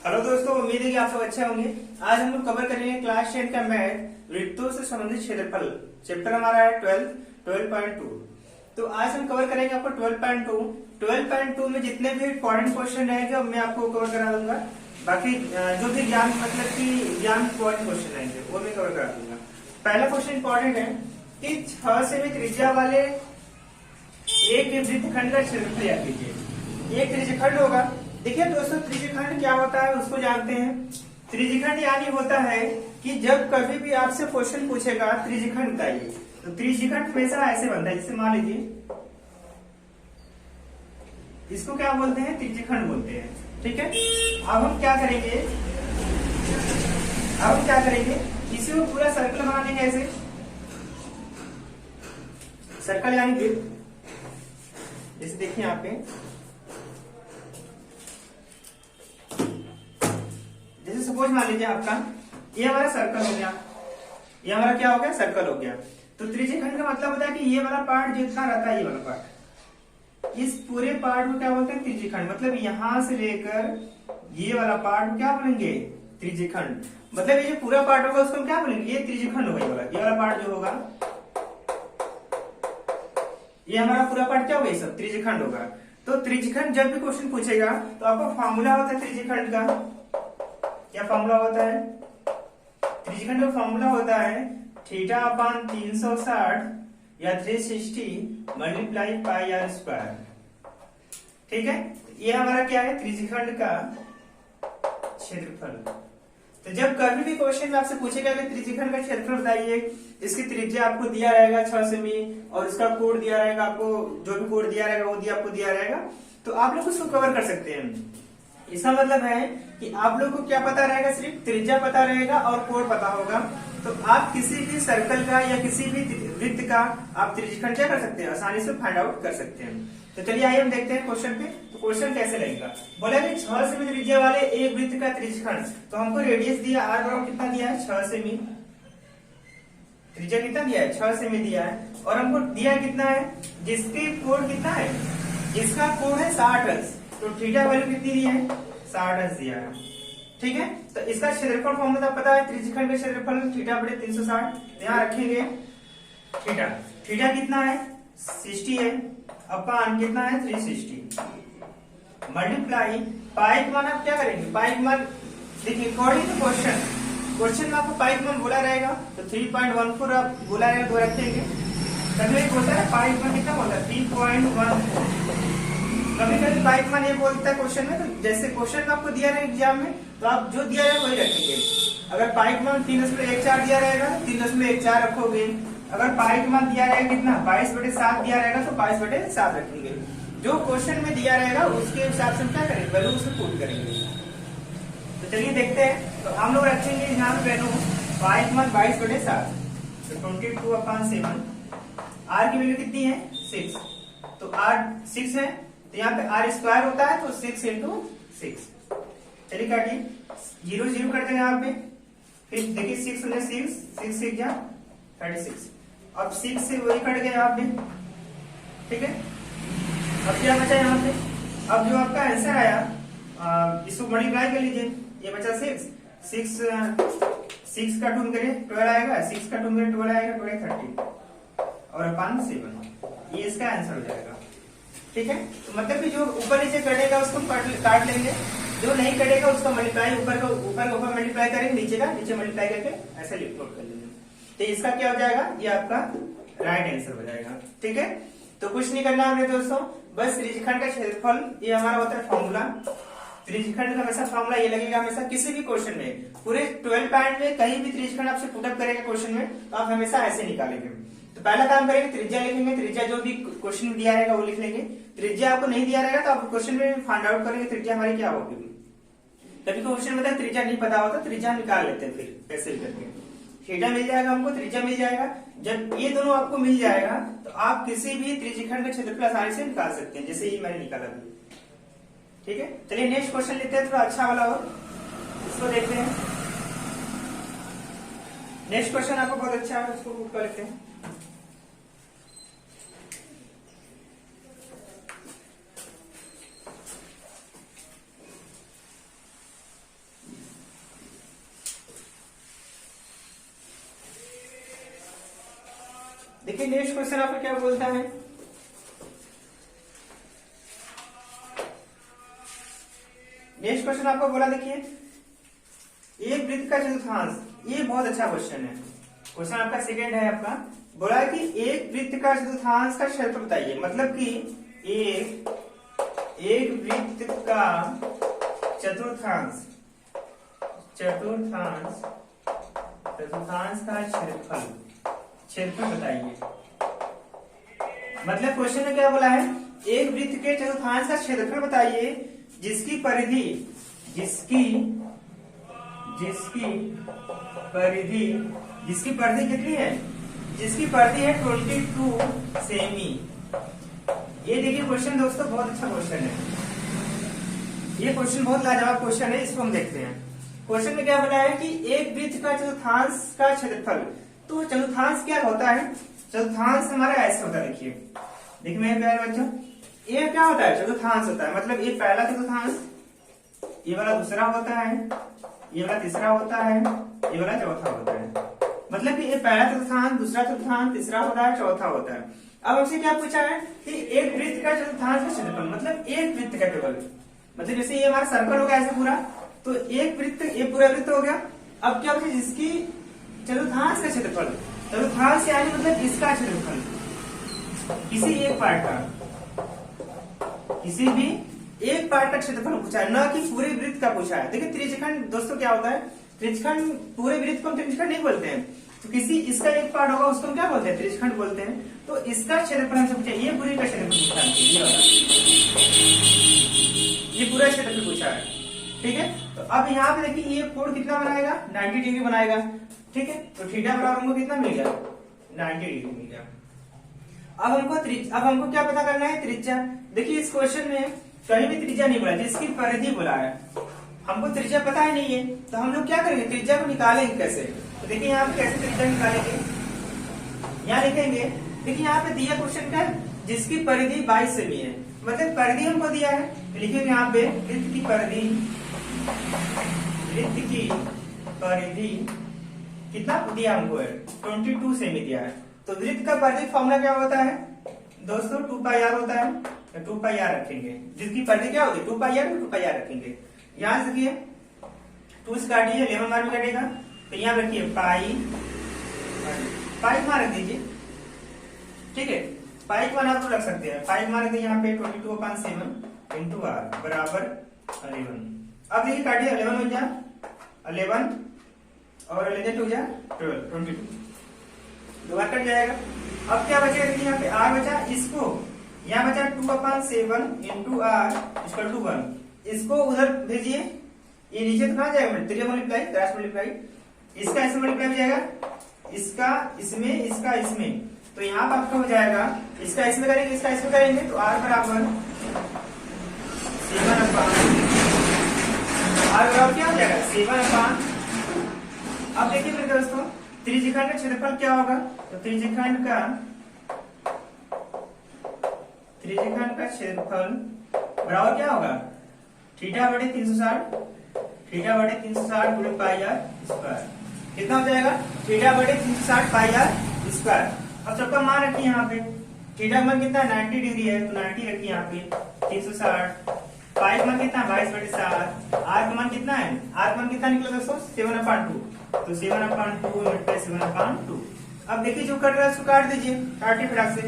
Hello दोस्तों, उम्मीद है कि आप सब अच्छे होंगे। आज हम लोग कवर करेंगे क्लास 10 का मैथ वृत्तों से संबंधित क्षेत्रफल। चैप्टर हमारा है 12.2। तो आज हम कवर करेंगे आपको 12.2। 12.2 में जितने भी इंपॉर्टेंट क्वेश्चन रहेंगे मैं आपको कवर करा दूंगा। बाकी जो भी ज्ञान मतलब कि ज्ञान इंपॉर्टेंट क्वेश्चन रहेंगे वो मैं कवर करा दूंगा। पहला क्वेश्चन इंपॉर्टेंट है कि 6 सेमी त्रिज्या वाले एक वृत्तखंड का क्षेत्रफल ज्ञात कीजिए। एक त्रिज्यखंड होगा। देखिए दोस्तों, त्रिज्यखंड क्या होता है उसको जानते हैं। त्रिज्यखंड यानी होता है कि जब कभी भी आपसे क्वेश्चन पूछेगा त्रिज्यखंड बताइए, तो त्रिज्यखंड हमेशा ऐसे बनता है। जैसे मान लीजिए इसको क्या बोलते हैं, त्रिज्यखंड बोलते हैं। ठीक है, अब हम क्या करेंगे, इसी को पूरा सर्कल बना लेंगे। ऐसे सर्कल यानी वृत्त। जैसे देखिए यहाँ पे, जैसे सपोज मान लीजिए आपका ये हमारा सर्कल हो गया, ये हमारा क्या हो गया, सर्कल हो गया। तो त्रिज्यखंड का मतलब होता है कि ये वाला पार्ट जितना रहता है, ये वाला पार्ट, इस पूरे पार्ट को क्या बोलते हैं, त्रिज्यखंड। मतलब यहां से लेकर ये वाला पार्ट को क्या बोलेंगे, त्रिज्यखंड। मतलब ये जो पूरा पार्ट होगा उसको हम क्या बोलेंगे, ये त्रिज्यखंड होगा। ये वाला पार्ट जो होगा, ये हमारा पूरा पार्ट क्या होगा, ये सब त्रिज्यखंड होगा। तो त्रिज्यखंड जब भी क्वेश्चन पूछेगा तो आपको फॉर्मूला होता है त्रिज्यखंड का। क्या फॉर्मूला होता है त्रिज्यखंड का? फॉर्मूला होता है थीटा अपान 360 या 360 मल्टीप्लाई पाई आर स्क्वायर। ठीक है, ये हमारा क्या है, त्रिज्यखंड का क्षेत्रफल। तो जब कभी भी क्वेश्चन में आपसे पूछेगा कि त्रिज्यखंड का क्षेत्रफल बताइए, इसकी त्रिज्या आपको दिया रहेगा 6 सेमी और इसका कोण दिया रहेगा, आपको जो भी कोण दिया रहेगा वो आपको दिया रहेगा, तो आप लोग उसको कवर कर सकते हैं। इसका मतलब है कि आप लोग को क्या पता रहेगा, सिर्फ त्रिज्या पता रहेगा और कोण पता होगा। तो आप किसी भी सर्कल का या किसी भी वृत्त का आप त्रिज्यखंड क्या कर सकते हैं, आसानी से फाइंड आउट कर सकते हैं। तो चलिए आइए हम देखते हैं क्वेश्चन पे। तो क्वेश्चन कैसे लगेगा, बोला कि 6 सेमी त्रिज्या वाले एक वृत्त का त्रिज्यखंड। तो हमको रेडियस दिया आर बराबर कितना दिया है, 6 सेमी। त्रिज्या कितना दिया है, 6 सेमी दिया है। और हमको दिया कितना है, जिसके कोण कितना है, जिसका कोण है 60 अंश। तो थीटा वैल्यू कितनी दी है, 60 अंश दिया है। ठीक है, तो इसका क्षेत्रफल फॉर्मूला पता है, त्रिज्यखंड का क्षेत्रफल थीटा बटे 360। ध्यान रखेंगे थीटा कितना है, 60 है, अपान कितना है, 360 मल्टीप्लाई पाई का मान। आप क्या करेंगे, पाई का मान देखिए अकॉर्डिंग टू क्वेश्चन में आपको पाई का मान बोला रहेगा, तो 3.14 आप बोला रहेगा, दो रखेंगे। कभी एक होता है पाई का मान कितना बोलता है, 3.14। कभी कभी पाई का मान ये बोलता है क्वेश्चन में। तो जैसे क्वेश्चन में आपको दिया रहेगा एग्जाम में, तो आप जो दिया रहेगा वही रखेंगे। अगर पाई का मान 3.14 दिया रहेगा, 3.14 रखोगे। अगर पाई का मान दिया रहेगा कितना, 22/7 दिया रहेगा, तो 22/7 रखेंगे। जो क्वेश्चन में दिया रहेगा उसके हिसाब से हम क्या करेंगे, वैल्यू उसको पुट करेंगे। तो चलिए देखते हैं। तो हम लोग रखेंगे यहाँ वैल्यू पाई का मान 22/7, तो 22/7। आर की वैल्यू कितनी है, 6। तो आर 6 है, तो यहाँ पे आर स्क्वायर होता है, तो 6 × 6। चलिए काटिए, 0 0 कर देंगे यहाँ पे। फिर देखिए 6 × 6, 6 6 जा 36। अब 6 से वही कट गया यहाँ पे। ठीक है, अब क्या बचा यहाँ पे, अब जो आपका आंसर आया इसको मल्टीप्लाई कर लीजिए। ये बचा 6 का 2 करें 12 आएगा, 6 का 2 करें 12 आएगा, 12 30 और अपान 7। ये इसका आंसर हो जाएगा। ठीक है, तो मतलब कि जो ऊपर नीचे कटेगा उसको काट लेंगे, जो नहीं कटेगा उसका मल्टीप्लाई ऊपर का ऊपर मल्टीप्लाई करेंगे, नीचे का नीचे मल्टीप्लाई करके ऐसे लिखोट कर लेंगे। तो इसका क्या हो जाएगा, ये आपका राइट आंसर हो जाएगा। ठीक है, तो कुछ नहीं करना है दोस्तों, बस त्रिज्यखंड का क्षेत्रफल ये हमारा होता है फॉर्मूला। त्रिज्यखंड का हमेशा फॉर्मूला ये लगेगा, हमेशा किसी भी क्वेश्चन में, पूरे 12 पॉइंट में कहीं भी त्रिज्यखंड आपसे पुटअप करेगा क्वेश्चन में, तो आप हमेशा ऐसे निकालेंगे। तो पहला काम करेंगे, त्रिज्या लिखेंगे। त्रिज्या जो भी क्वेश्चन में दिया रहेगा वो लिख लेंगे। त्रिज्या आपको नहीं दिया रहेगा तो आप क्वेश्चन में फाइंड आउट करेंगे त्रिज्या हमारी क्या होगी। कभी क्वेश्चन में त्रिज्या नहीं पता होता, त्रिज्या निकाल लेते हैं, फिर कैसे करके थीटा मिल जाएगा हमको, त्रिज्या मिल जाएगा। जब ये दोनों आपको मिल जाएगा तो आप किसी भी त्रिज्यखंड का क्षेत्रफल आसानी से निकाल सकते हैं, जैसे ये मैंने निकाला। ठीक है, चलिए नेक्स्ट क्वेश्चन लेते हैं, थोड़ा अच्छा वाला हो, इसको देखते हैं। नेक्स्ट क्वेश्चन आपको बहुत अच्छा है, उसको पुट कर लेते हैं। देखिए नेक्स्ट क्वेश्चन आपको क्या बोलता है, नेक्स्ट क्वेश्चन आपको बोला, देखिए एक वृत्त का चतुर्थांश, ये बहुत अच्छा क्वेश्चन है। क्वेश्चन आपका सेकंड है, आपका बोला है कि एक वृत्त का चतुर्थांश का क्षेत्रफल बताइए। मतलब कि एक वृत्त का चतुर्थांश का क्षेत्रफल बताइए। मतलब क्वेश्चन में क्या बोला है, एक वृत्त के चतुर्थांश का क्षेत्रफल बताइए जिसकी परिधि कितनी है, जिसकी परिधि है 22 सेमी। ये देखिए क्वेश्चन दोस्तों बहुत अच्छा क्वेश्चन है, ये क्वेश्चन बहुत लाजवाब क्वेश्चन है। इसको हम देखते हैं। क्वेश्चन में क्या बोला है कि एक वृत्त का चतुर्थांश का क्षेत्रफल। तो चतुर्थांश क्या होता है, चतुर्थांश हमारा ऐसे होता है, देखिए मेरे प्यारे बच्चों, ये क्या होता है, चतुर्थांश होता है। मतलब ये पहला चतुर्थांश, ये वाला दूसरा होता है, ये वाला तीसरा होता है, ये वाला चौथा होता है। मतलब कि ये पहला चतुर्थांश, दूसरा चतुर्थांश, तीसरा होता है, चौथा होता है। अब हमसे क्या पूछा है कि एक वृत्त का चतुर्थांश का क्षेत्रफल, मतलब एक वृत्त का केवल, मतलब जैसे ये हमारा सर्कल हो गया ऐसे पूरा, तो एक वृत्त, ये पूरा वृत्त हो गया। अब क्या होगा, जिसकी चतुर्थांश का क्षेत्रफल, चतुर्थांश यानी मतलब इसका क्षेत्रफल, किसी एक पार्ट का, किसी भी एक पार्ट का क्षेत्रफल पूछा है, न कि पूरे वृत्त का पूछा है। देखिए त्रिज्यखंड दोस्तों क्या होता है, त्रिज्यखंड पूरे वृत्त को हम त्रिज्यखंड नहीं बोलते हैं, तो किसी इसका एक पार्ट होगा उसको हम क्या बोलते हैं, त्रिज्यखंड बोलते हैं। तो इसका क्षेत्रफल हमसे पूछा, ये पूरे का क्षेत्रफल पूछा है, ये पूरा क्षेत्रफल पूछा है, ठीक है। तो अब यहाँ पे देखिए ये कोण कितना बनाएगा, 90 डिग्री बनाएगा, ठीक है। तो थीटा बराबर हमको कितना मिल गया, 90 डिग्री मिल गया। अब हमको क्या पता करना है, त्रिज्या। देखिए इस क्वेश्चन में कहीं भी त्रिज्या नहीं बोला, जिसकी परिधि बोला है, हमको त्रिज्या पता ही नहीं है, तो हम लोग क्या करेंगे, त्रिज्या को निकालेंगे कैसे। तो देखिए यहाँ पे कैसे त्रिज्या निकालेंगे, यहाँ लिखेंगे। देखिए यहाँ पे दिया क्वेश्चन का, जिसकी परिधि 22 सेमी है, मतलब परिधि हमको दिया है, तो लिखेंगे यहाँ पे वृत्त की परिधि कितना दिया हमको है, 22 सेमी दिया है। तो वृत्त का परिधि फॉर्मूला क्या होता है दोस्तों, 2 पाई आर होता है, तो 2 पाई आर रखेंगे। जिसकी परिधि क्या होगी, 2 पाई आर, 2 पाई आर रखेंगे। यहाँ से देखिए 2 से काटिए, 11 बार में कटेगा, तो यहाँ रखिए पाई मान रख दीजिए, ठीक है। पाई मान आप रख सकते हैं, पाई मान रख दीजिए यहाँ पे 22/7 इंटू आर बराबर 11। अब देखिए काटिए, 11 हो जाए 11 और 11 टू जाए 22, 2 बार कट जाएगा। अब क्या बचेगा, देखिए यहाँ पे आर बचा, इसको यहाँ बचा 2/7 इंटू आर इक्वल टू 1। इसको उधर भेजिए, ये नीचे तो कहाँ जाएगा, त्रिज्या मल्टीप्लाई, क्रॉस मल्टीप्लाई, इसका इसमें मल्टीप्लाई हो जाएगा, इसका इसमें, इसका इसमें, तो यहाँ पर आपका हो जाएगा, इसका इसमें करेंगे, इसका इसमें करेंगे, तो आर बराबर 7/, क्या हो जाएगा 7/। अब देखिए मेरे दोस्तों, त्रिज्यखंड का क्षेत्रफल क्या होगा, तो त्रिज्यखंड का क्षेत्रफल बराबर क्या होगा, थीटा बटे 360 गुणे पाई आर स्क्वायर। कितना हो जाएगा, थीटा बटे 360 पाई आर स्क्वायर। अब सबका मान रखिए यहाँ पे, थीटा का मान कितना है, 90 डिग्री है, तो 90 रखिए यहाँ पे, 360, पाई का मान कितना है 22/7, आर का मान कितना है, आर का मान कितना निकला दोस्तों 7/2, तो 7/2 मल्टीप्लाई 7/2। अब देखिए जो कट रहा है उसको काट दीजिए, काटिए फटाक से,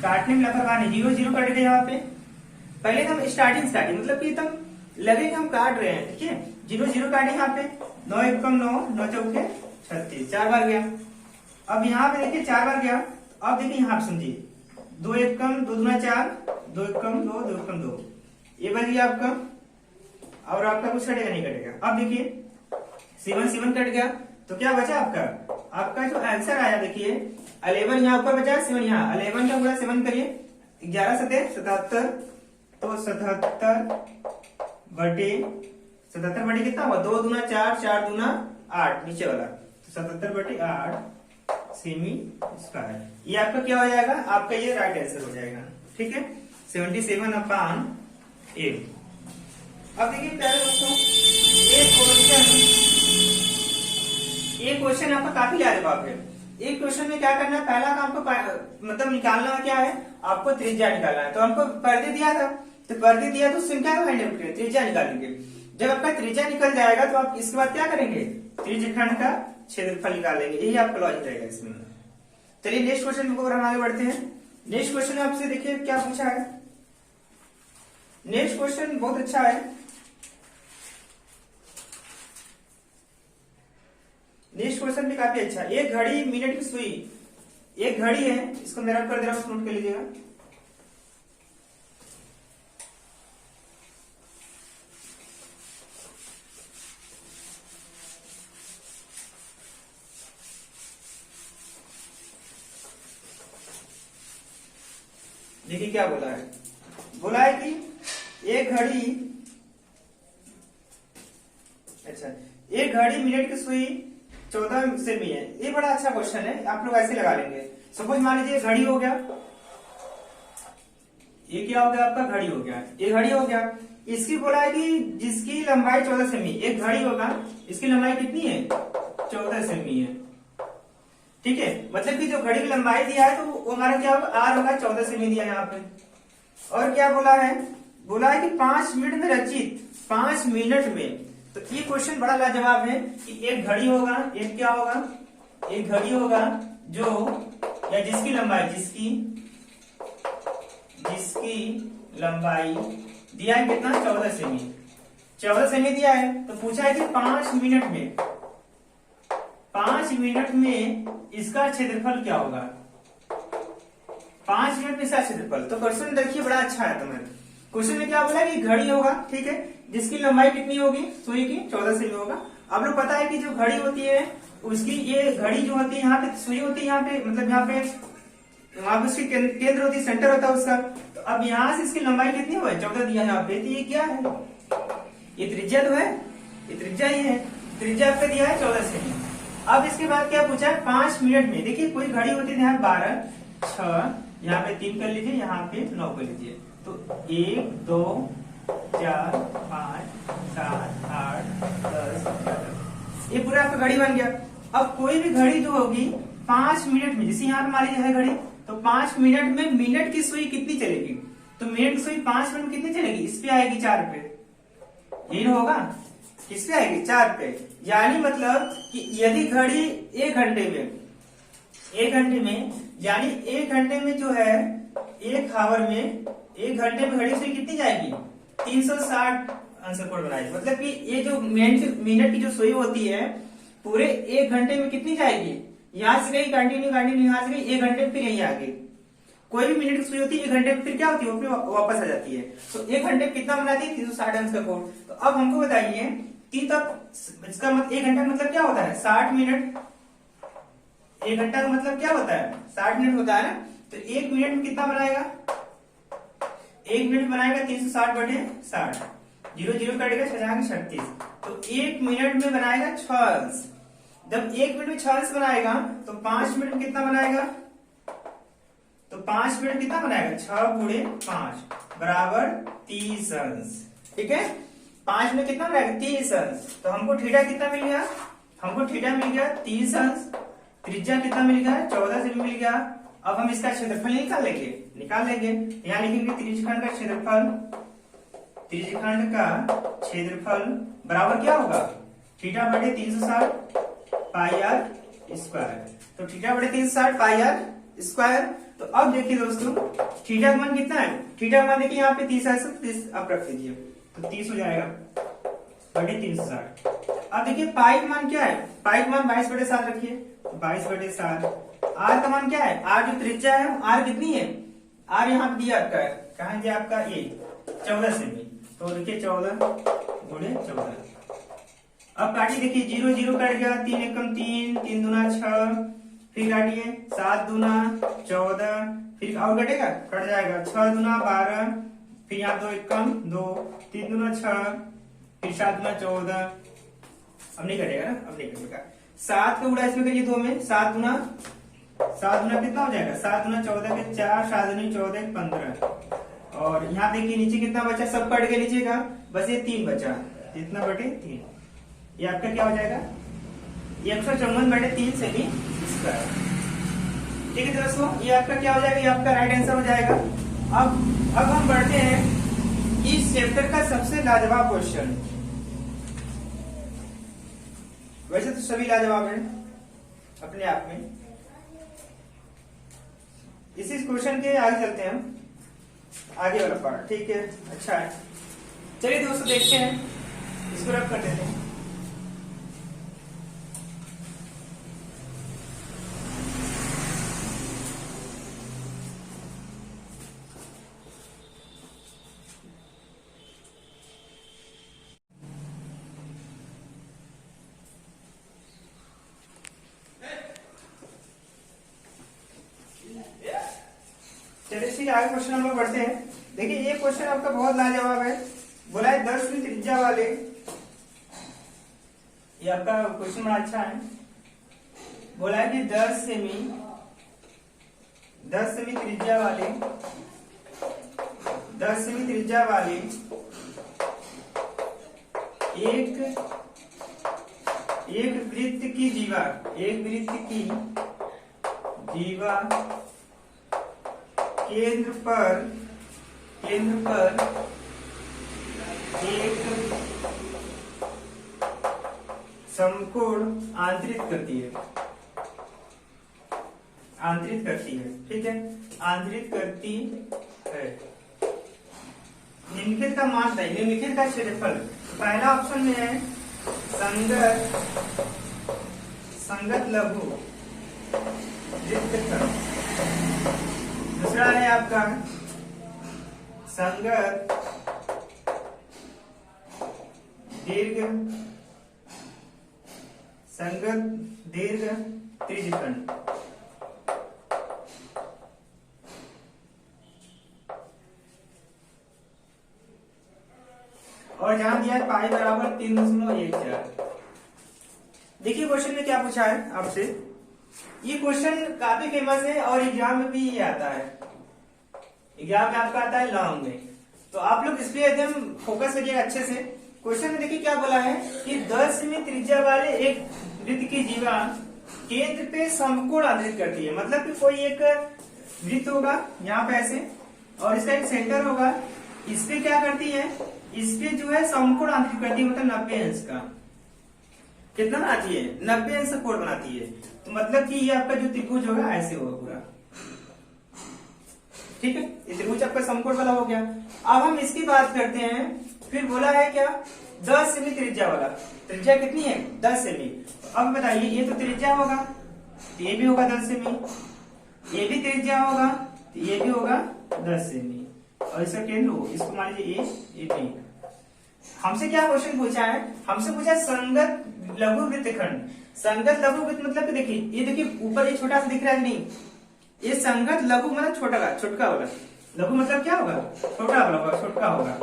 काटने में लापरवाही नहीं, 0 0 कट गया यहाँ पे। पहले हम स्टार्टिंग से काटे, मतलब कि एकदम लगे कि हम काट रहे हैं, ठीक है। 0 0 काटे यहाँ पे, 9 1 9, 9 चौके 36, 4 बार गया। अब यहाँ पे देखिए 4 बार गया, अब देखिए यहाँ पे समझिए, 2 1 2 दूना 4, 2 1 2, 2 1 2, ये बच गया आपका, और आपका कुछ कटेगा नहीं कटेगा। अब देखिए 7 कट गया, तो क्या बचा आपका जो आंसर आया, देखिए 11 यहाँ ऊपर बचा, 7 यहाँ, 11 का पूरा 7 करिए, 11 7 77, तो 77 बटे कितना हुआ, 2 दूना 4, 4 दूना 8, नीचे वाला, तो 77/8 सेमी स्क्वायर। ये आपका क्या हो जाएगा, आपका ये राइट आंसर हो जाएगा, ठीक है, 77/8। अब देखिए प्यारे दोस्तों, ये क्वेश्चन आपका काफी लाजवाब है। एक क्वेश्चन में क्या करना है, पहला काम आपको मतलब निकालना क्या है, आपको त्रिज्या निकालना है। तो हमको परिधि दिया था, तो परिधि दिया तो उससे क्या फाइंड आउट करेंगे, त्रिज्या निकालेंगे। जब आपका त्रिज्या निकल जाएगा तो आप इसके बाद क्या करेंगे, त्रिज्यखंड का क्षेत्रफल निकालेंगे। यही आपका लॉजिक रहेगा इसमें। चलिए नेक्स्ट क्वेश्चन को हम आगे बढ़ते हैं। नेक्स्ट क्वेश्चन आपसे देखिए क्या पूछा है। नेक्स्ट क्वेश्चन बहुत अच्छा है। नेक्स्ट क्वेश्चन भी काफी अच्छा है। एक घड़ी मिनट की सुई, एक घड़ी है, इसको मेरा कर दे रहा हूं, नोट कर लीजिएगा। देखिए क्या बोला है, बोला है कि एक घड़ी, अच्छा एक घड़ी मिनट की सुई 14 सेमी है। ये बड़ा अच्छा क्वेश्चन है, आप लोग ऐसे लगा लेंगे। सपोज मान लीजिए घड़ी हो गया, ये क्या हो गया आपका, घड़ी हो गया, ये घड़ी हो गया। इसकी बोला है कि जिसकी लंबाई 14 सेमी, एक घड़ी होगा, इसकी लंबाई कितनी है, 14 सेमी है। ठीक है, मतलब कि जो घड़ी की लंबाई दिया है तो वो हमारा क्या होगा, आर होगा, 14 सेमी दिया है यहाँ पे। और क्या बोला है, बोला है कि 5 मिनट में रचित, 5 मिनट में। तो ये क्वेश्चन बड़ा लाजवाब है कि एक घड़ी होगा, एक क्या होगा, एक घड़ी होगा जो या जिसकी लंबाई, जिसकी लंबाई दिया है कितना, 14 सेमी, 14 सेमी दिया है। तो पूछा है कि 5 मिनट में, 5 मिनट में इसका क्षेत्रफल क्या होगा, 5 मिनट में इसका क्षेत्रफल। तो क्वेश्चन देखिए बड़ा अच्छा है। तुम्हें क्वेश्चन में क्या बोला कि घड़ी होगा, ठीक है, जिसकी लंबाई कितनी होगी, सुई की 14 सेमी होगा। आप लोग पता है कि जो घड़ी होती है उसकी, ये घड़ी जो होती है यहाँ पे सुई होती है, यहाँ पे मतलब यहाँ पे उसकी केंद्र होती है, सेंटर होता है उसका। तो अब यहाँ से इसकी लंबाई कितनी हो, 14 दिया है यहाँ पे। तो ये क्या है, ये त्रिज्या तो है, ये त्रिज्या ही है, त्रिज्या आपका दिया है 14 सेमी। अब इसके बाद क्या पूछा है, 5 मिनट में। देखिए कोई घड़ी होती है यहाँ 12, 6, यहाँ पे 3 कर लीजिए, यहाँ पे 9 कर लीजिए। तो 1, 2, 4, 5, 7, 8, 10, 11, ये पूरा आपका घड़ी बन गया। अब कोई भी घड़ी जो होगी 5 मिनट में, जैसे यहाँ पे मान लीजिए है घड़ी, तो 5 मिनट में मिनट की सुई कितनी चलेगी, तो मिनट की सुई 5 मिनट में कितनी चलेगी, इस पे आएगी 4 पे, यही होगा, किस पे आएगी, 4 पे। यानी मतलब कि यदि घड़ी 1 घंटे में, 1 घंटे में, यानी 1 घंटे में जो है, 1 आवर में, 1 घंटे में घड़ी सुई कितनी जाएगी, 360 आंसर कोड बनाएगी। मतलब कि ये जो मिनट की जो सुई होती है पूरे 1 घंटे में कितनी जाएगी, यहां से गई कंटिन्यू कंटिन्यू, यहां से गई 1 घंटे में, फिर यही आगे। कोई भी मिनट की सुई होती है 1 घंटे में फिर क्या होती है, वो फिर वापस आ जाती है। तो 1 घंटे में कितना बनाती है, 360 आंसर कोड। तो अब हमको बताइए कि तब इसका मतलब 1 घंटा का मतलब क्या होता है, 60 मिनट। 1 घंटा का मतलब क्या होता है, 60 मिनट होता है ना। तो 1 मिनट में कितना बनाएगा, 1 मिनट बनाएगा 360/60, 0 0 कटेगा, 6 36। तो 1 मिनट में बनाएगा 6 अंश। जब 1 मिनट में 6 अंश बनाएगा तो 5 मिनट में कितना बनाएगा, तो 5 मिनट कितना बनाएगा, 6 × 5 बराबर 30 अंश। ठीक है, 5 में कितना बनाएगा, 30 अंश। तो हमको थीटा कितना मिल गया, हमको थीटा मिल गया 30 अंश। त्रिज्या कितना मिल गया, 14 सेमी मिल गया। अब हम इसका क्षेत्रफल निकाल लेंगे। यहाँ लिखेंगे त्रिज्यखंड का क्षेत्रफल, त्रिज्यखंड का क्षेत्रफल बराबर क्या होगा, θ/360 पाई आर स्क्वायर। तो θ/360 पाई आर स्क्वायर। तो अब देखिए दोस्तों, थीटा का मान कितना है, थीटा का मान देखिए यहाँ पे 30 है, 30 आप रख दीजिए, तो 30 हो जाएगा बटे 360। अब देखिए पाई का मान क्या है, पाई का मान 22/7 रखिए, तो 22/7। आर का मान क्या है, आर जो त्रिज्या है आर कितनी है, आर यहाँ पे दिया आपका है, कहा दिया आपका, ये 14 सेमी। तो देखिए 14 × 14। अब काटिए, देखिए 0 0 कट गया, 3 एकम 3, 3 दूना 6, फिर काटिए 7 दूना 14, फिर और कटेगा, कट जाएगा, 6 दूना 12, फिर यहाँ 2 एकम 2, 3 दूना 6, फिर 7 दूना 14। अब नहीं कटेगा ना, अब नहीं कटेगा। 7 का गुणा इसमें करिए 2 में, 7 दूना कितना हो जाएगा, 7 दूना 14 के 4, 7 दूनी 14 15। और यहाँ देखिए नीचे कितना बचा, सब कट गया नीचे का, बस ये 3 बचा, इतना/3। ये आपका क्या हो जाएगा, 154/3 सेमी स्क्वायर। ठीक है दोस्तों, ये आपका क्या हो जाएगा, ये आपका राइट आंसर हो जाएगा। अब हम बढ़ते हैं इस चैप्टर का सबसे लाजवाब क्वेश्चन। वैसे तो सभी लाजवाब हैं अपने आप में, इसी क्वेश्चन के आगे चलते हैं हम, आगे वाला पार्ट। ठीक है, अच्छा है, चलिए दोस्तों देखते हैं, इसको रब कर देते हैं। चलिए ठीक है, आगे क्वेश्चन नंबर बढ़ते हैं। देखिए ये क्वेश्चन आपका बहुत लाजवाब है। बोला है 10 वीं त्रिज्या वाले, ये आपका क्वेश्चन बड़ा अच्छा है। बोला है कि 10 सेमी त्रिज्या वाले 10 सेमी त्रिज्या वाले एक वृत्त की दीवार केंद्र पर एक समकोण आंतरित करती है। ठीक है, आंतरित करती है। निम्नलिखित का मान बताइए, निम्नलिखित का क्षेत्रफल। पहला ऑप्शन में है संगत लघु वृत्तखंड। दूसरा है आपका संगत दीर्घ त्रिज्यखंड। और जहां दिया है पाई बराबर 3.14। देखिए क्वेश्चन में क्या पूछा है आपसे। ये क्वेश्चन काफी फेमस है और एग्जाम में भी ये आता है, एग्जाम में आपका आता है लॉन्ग में, तो आप लोग इस पे एकदम फोकस करिएगा अच्छे से। क्वेश्चन में देखिए क्या बोला है कि 10 सेमी त्रिज्या वाले एक वृत्त की दीवार केंद्र पे समकोण आंतरित करती है। मतलब कि कोई एक वृत्त होगा यहाँ पे ऐसे, और इसका एक सेंटर होगा, इस पे क्या करती है, इस पे जो है समकोण आंतरित करती है, मतलब 90 अंश का। कितना बनाती है, 90 अंश का कोण बनाती है। तो मतलब कि ये आपका जो त्रिभुज होगा ऐसे होगा पूरा। ठीक है, ये त्रिभुज आपका समकोण वाला हो गया। अब हम इसकी बात करते हैं। फिर बोला है क्या, 10 सेमी त्रिज्या वाला। त्रिज्या कितनी है, 10 सेमी। अब बताइए, ये तो त्रिज्या होगा, तो ये भी होगा 10 सेमी, ये भी त्रिज्या होगा, तो ये भी होगा 10 सेमी, और इसका केंद्र हो, इसको मान लीजिए ए बी। हमसे क्या क्वेश्चन पूछा है, हमसे पूछा संगत लघु वृत्तखंड। संगत लघु वृत्त मतलब कि देखिए, ये देखिए ऊपर ये छोटा सा दिख रहा है नहीं, ये संगत लघु मतलब छोटका होगा। लघु मतलब क्या होगा, छोटा होगा।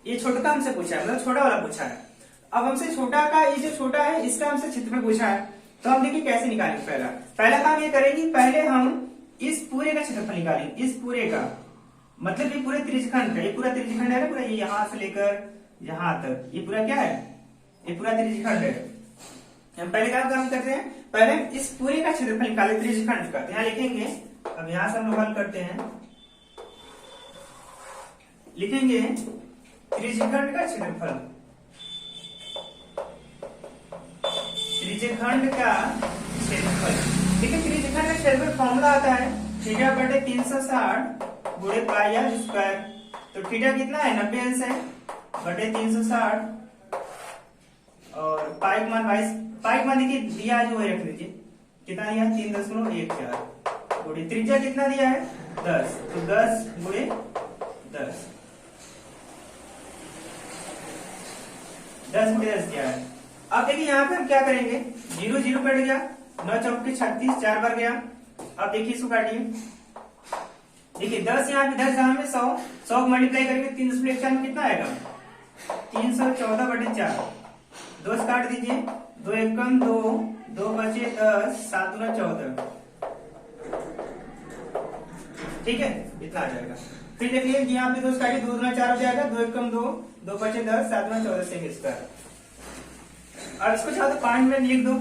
ये छोटका हमसे पूछा है, मतलब छोटा वाला पूछा है। अब हमसे छोटा का, ये जो छोटा है इसका हमसे क्षेत्रफल पूछा है। तो हम देखिए कैसे निकालेंगे। पहला काम ये करेंगे, पहले हम इस पूरे का क्षेत्रफल निकालेंगे। इस पूरे का मतलब ये पूरे त्रिज्यखंड का, ये पूरा त्रिज्यखंड है ना पूरा, ये यहाँ से लेकर यहाँ तक, ये पूरा क्या है, ये पूरा त्रिज्यखंड है। हम पहले क्या काम करते हैं, पहले इस पूरे का क्षेत्रफल निकाले त्रिज्यखंड का। यहाँ लिखेंगे, अब यहाँ से हम लोग हल करते हैं, लिखेंगे त्रिज्यखंड का क्षेत्रफल। त्रिज्यखंड का क्षेत्रफल, ठीक है। त्रिज्यखंड का क्षेत्रफल फॉर्मूला आता है थीटा बटे 360 गुणे पाई आर स्क्वायर। तो थीटा कितना है, 90 अंश है, बटे 360, और पाई का मान 22। पाई का मान देखिए दिया जो है, रख लीजिए कितना दिया, 3.14 गुणे त्रिज्या कितना दिया है 10, तो 10 गुणे 10, 10 गुणे 10 क्या है। अब देखिए यहाँ पे हम क्या करेंगे, 0 0 कट गया, 9 चौक 36, 4 बार गया। अब देखिए इसको काटिए, देखिए 10 यहाँ पे 10 जहां में 100 को मल्टीप्लाई करेंगे 3.4 में कितना आएगा, 314 बटे 4। 2 से काट दीजिए, 2 एकम 2, 2 बचे 10, 7 दूना 14। ठीक है, इतना आ जाएगा। फिर देखिए यहाँ पे 2 से काटिए, 2 दूना 4 हो जाएगा, 2 एकम 2, 2 बचे 10, 7 दूना 14 सेमी स्क्वायर। अब इसको चाहो तो 5 मिनट लिख दो,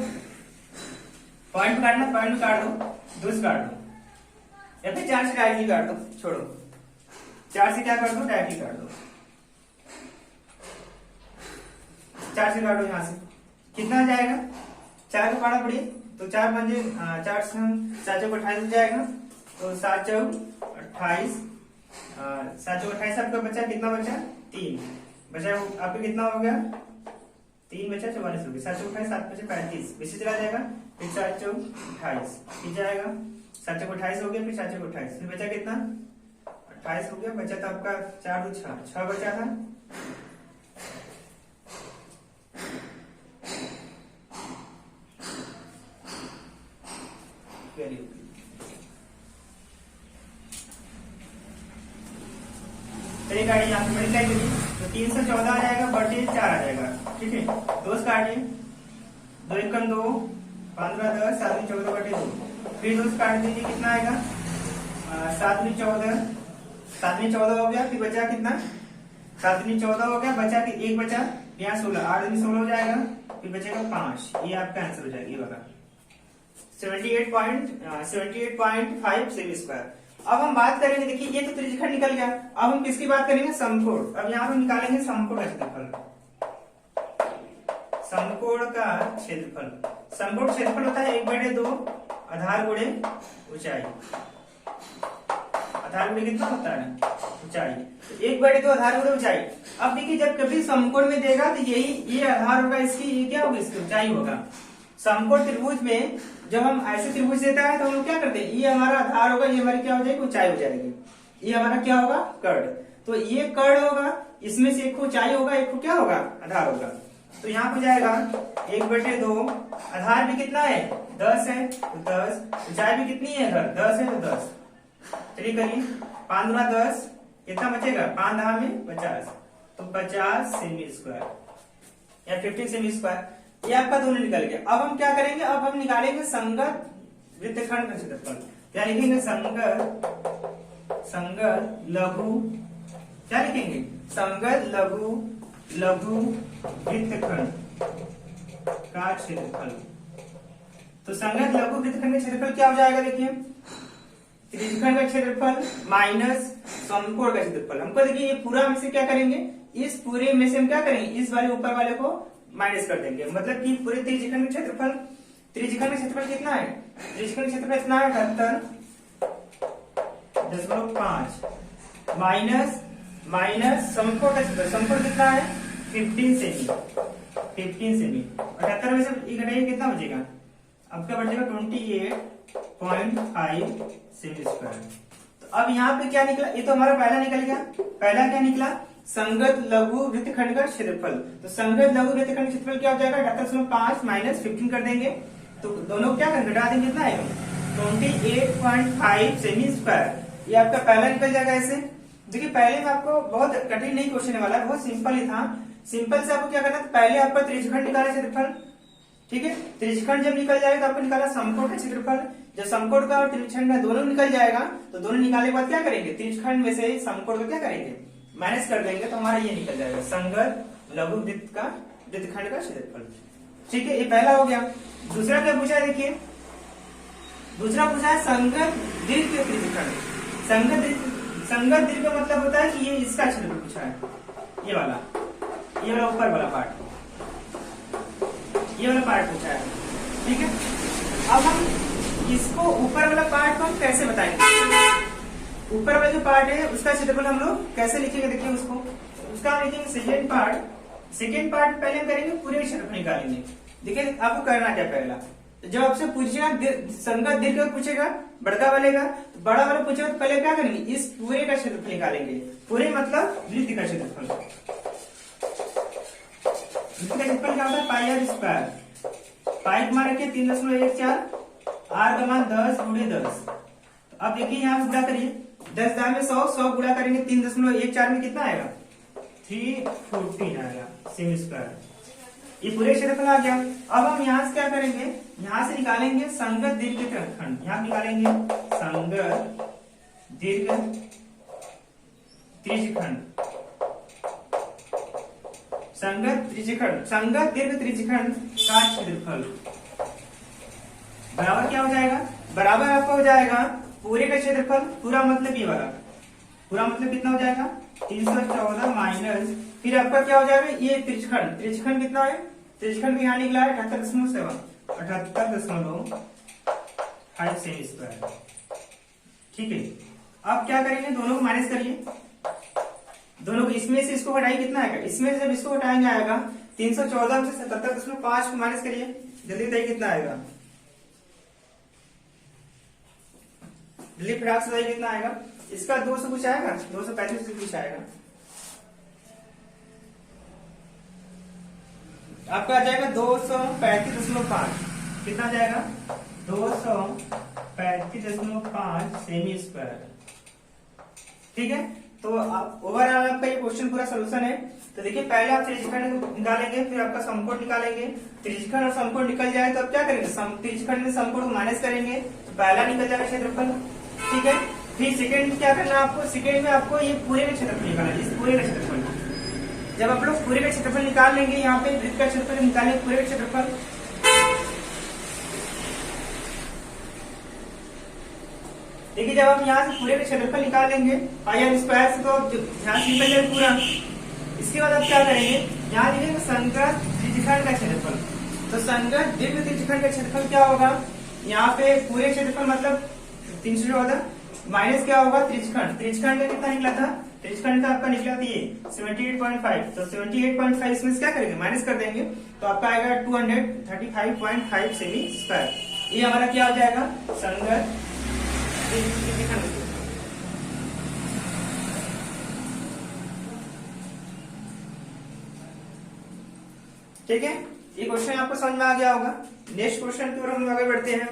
पॉइंट काटना, पॉइंट काट दो, 2 से काट दो, या फिर 4 से डायरेक्टली काट दो, छोड़ो 4 से क्या कर दो, डायरेक्टली काट दो, 4 से काटो, यहाँ से कितना आ जाएगा, 4 को काटा पड़िए, तो 4 पंजे 4 से 4 चौक 28 हो जाएगा, तो 7 चौक 28, 7 चौक 28 आपका बचा, कितना बचा, 3 बचा, आपका कितना हो गया, 3 बचा, 44 हो गया, 7 चौक 28, 7 बचे 35, वैसे चला जाएगा, फिर 7 चौक 28 फिर जाएगा, 7 चौक 28 हो गया, फिर 7 चौक 28, फिर बचा कितना, 28 हो गया, बचा था आपका 4 2 6 बचा था, वेरी गुड। चलिए काटिए, यहाँ पे मल्टीप्लाई करिए, तो 3 से 14 आ जाएगा, बटे 4 आ जाएगा, ठीक है, 2 से काटिए, 2 एकम 2, 15 10, 7 में 14 बटे 2, फिर 2 से काट दीजिए, कितना आएगा, 7 में 14, 7 में 14 हो गया, फिर बचा कितना, 7 में 14 हो गया, बचा कि 1 बचा, यहाँ 16, 8 में 16 हो जाएगा, फिर बचेगा 5, ये आपका आंसर हो जाएगा, ये वाला 78.5 सेमी स्क्वायर। अब हम बात करेंगे, देखिए ये तो त्रिज्यखंड निकल गया, अब हम किसकी बात करेंगे, समकोण। अब यहाँ हम निकालेंगे समकोण का क्षेत्रफल, समकोण का क्षेत्रफल, समकोण क्षेत्रफल होता है 1/2 आधार गुणे ऊंचाई, आधार गुणे कितना होता है, ऊंचाई, तो 1/2 आधार गुणे ऊंचाई। अब देखिए जब कभी समकोण में देगा तो यही ये आधार होगा इसकी, ये क्या होगा, इसकी ऊंचाई होगा। समकोण त्रिभुज में जब हम ऐसे त्रिभुज देता है तो हम लोग क्या करते हैं, ये हमारा आधार होगा, ये हमारी क्या हो जाएगी, ऊंचाई हो जाएगी, ये हमारा क्या होगा, कर्ण, तो ये कर्ण होगा, इसमें से एक ऊंचाई होगा, एक क्या होगा, आधार होगा, तो यहाँ हो जाएगा 1/2, आधार भी कितना है, 10 है, तो 10, ऊंचाई भी कितनी है, 10 है, तो 10, चलिए करिए, 5 गुना 10 कितना बचेगा, 5 10 में 50, तो 50 सेमी स्क्वायर या 15 सेमी स्क्वायर, ये आपका दोनों निकल गया। अब हम क्या करेंगे, अब हम निकालेंगे संगत वृत्तखंड का क्षेत्रफल, क्या लिखेंगे, संगत लघु, क्या लिखेंगे, संगत लघु वृत्तखंड का क्षेत्रफल। तो संगत लघु वृत्तखंड का क्षेत्रफल क्या हो जाएगा, देखिए त्रिज्यखंड का क्षेत्रफल माइनस समकोण का क्षेत्रफल। हमको देखिए ये पूरा में से क्या करेंगे, इस पूरे में से हम क्या करेंगे, इस वाले ऊपर वाले को माइनस कर देंगे, मतलब कि पूरे त्रिज्यखंड का क्षेत्रफल, त्रिज्यखंड का क्षेत्रफल कितना है, त्रिज्यखंड का क्षेत्रफल इतना है 78.5 माइनस समकोण का क्षेत्रफल, समकोण कितना है 15 सेमी, 78 में से घटाइए कितना बचेगा, आपका बचेगा 28.5 सेमी स्क्वायर। तो अब यहाँ पे क्या निकला, ये तो हमारा पहला निकल गया, पहला क्या निकला, संगत लघु वृत्तखंड का क्षेत्रफल। तो संगत लघु वृत्तखंड का क्षेत्रफल क्या हो जाएगा, 78.5 माइनस 15 कर देंगे, तो दोनों को क्या करेंगे, घटा देंगे, कितना है 28.5 सेमी स्क्वायर, ये आपका पहला निकल जाएगा ऐसे। देखिए पहले में आपको बहुत कठिन नहीं क्वेश्चन वाला है, बहुत सिंपल ही था, सिंपल से आपको क्या करना था, पहले आपका त्रिज्यखंड निकाला क्षेत्रफल, ठीक है, त्रिज्यखंड जब निकल जाएगा तो आपको निकाला समकोण का क्षेत्रफल, जब समकोण का और त्रिज्यखंड का दोनों निकल जाएगा तो दोनों निकालने के बाद क्या करेंगे, त्रिज्यखंड में से समकोण को क्या करेंगे, माइनस कर देंगे, तो हमारा ये निकल जाएगा संगत लघु वृत्तखंड का क्षेत्रफल, ठीक है, ये पहला हो गया। दूसरा क्या पूछा है, देखिए दूसरा पूछा है संगत दीर्घ त्रिज्यखंड। संगत दीर्घ का मतलब होता है कि ये इसका क्षेत्रफल पूछा है, ये वाला ऊपर वाला पार्ट, ये वाला पार्ट पूछा है, ठीक है। अब हम इसको ऊपर वाला पार्ट को हम कैसे बताएंगे, ऊपर वाला जो पार्ट है उसका क्षेत्रफल हम लोग कैसे लिखेंगे, देखिए उसका हम लिखेंगे सेकेंड पार्ट पहले हम करेंगे, पूरे क्षेत्रफल निकालेंगे। देखिए आपको करना क्या, पहला जब आपसे पूछेगा संगत दीर्घ पूछेगा बड़का वाले का, तो बड़ा वाला पूछेगा तो पहले क्या करेंगे, इस पूरे का क्षेत्रफल निकालेंगे, पूरे मतलब वृत्त का क्षेत्रफल, क्षेत्रफल क्या होता है, पाई आर स्क्वायर, पाई मान रखिए 3.14, आर का मान 10 गुणे 10। तो अब देखिए यहाँ से गुणा करिए, 10 दाम में 100 गुणा करेंगे 3.14 में कितना आएगा, 314 आएगा सेमी स्क्वायर, ये पूरे क्षेत्रफल आ गया। अब हम यहाँ से क्या करेंगे, यहाँ से निकालेंगे संगत दीर्घ त्रिज्यखंड, यहाँ निकालेंगे संगत दीर्घ त्रिज्यखंड, संगत दीर्घ त्रिज्यखंड का क्षेत्रफल, बराबर क्या हो जाएगा, बराबर आपका हो जाएगा पूरे का क्षेत्रफल, पूरा मतलब ये वाला, पूरा मतलब कितना हो जाएगा 314 माइनस, फिर आपका क्या हो जाएगा ये त्रिज्यखंड, त्रिज्यखंड कितना है, त्रिज्यखंड यहाँ निकला है 78.5 सेमी स्क्वायर। ठीक है, अब क्या करेंगे, दोनों को माइनस करिए, दोनों को इसमें से इसको हटाइए, कितना आएगा, इसमें से जब इसको हटाएंगे आएगा 314 में से 77.5 को माइनस करिए, जल्दी बताइए कितना आएगा, जल्दी फटाक से बताइए कितना आएगा, इसका 200 कुछ आएगा, 235 कुछ आएगा, आपका आ जाएगा 235.5, कितना आ जाएगा 235.5 सेमी स्क्वायर। ठीक है, तो ओवरऑल आपका ये क्वेश्चन पूरा सोल्यूशन है। तो देखिए पहले आप त्रिज्यखंड निकालेंगे, फिर आपका समकोण निकालेंगे, त्रिज्यखंड और समकोण निकल जाए तो आप क्या करेंगे, त्रिज्यखंड में समकोण को माइनस करेंगे, तो पहला निकल जाएगा क्षेत्रफल। ठीक है, फिर सेकंड क्या करना है आपको, सेकंड में आपको ये पूरे का क्षेत्रफल निकालना है, इस पूरे का क्षेत्रफल। जब आप लोग पूरे का क्षेत्रफल निकाल लेंगे, यहाँ पे वृत्त का क्षेत्रफल निकालेंगे, पूरे का क्षेत्रफल, देखिए जब आप यहाँ से पूरे का क्षेत्रफल निकाल लेंगे पाई स्क्वायर से, तो आप ध्यान से निकल जाए पूरा। इसके बाद आप क्या करेंगे, यहाँ देखिए संगत त्रिज्यखंड का क्षेत्रफल, तो संगत दीर्घ त्रिज्यखंड का क्षेत्रफल क्या होगा, यहाँ पे पूरे क्षेत्रफल मतलब 314 माइनस क्या होगा त्रिज्यखंड, त्रिज्यखंड का कितना निकला था, त्रिज्यखंड का आपका निकला था ये 78.5, तो 78.5 इसमें से क्या करेंगे माइनस कर देंगे, तो आपका आएगा 235.5 सेमी स्क्वायर। ये हमारा क्या हो जाएगा, संगत त्रिज्यखंड। ठीक है, ये क्वेश्चन आपको समझ में आ गया होगा। नेक्स्ट क्वेश्चन की ओर हम आगे बढ़ते हैं।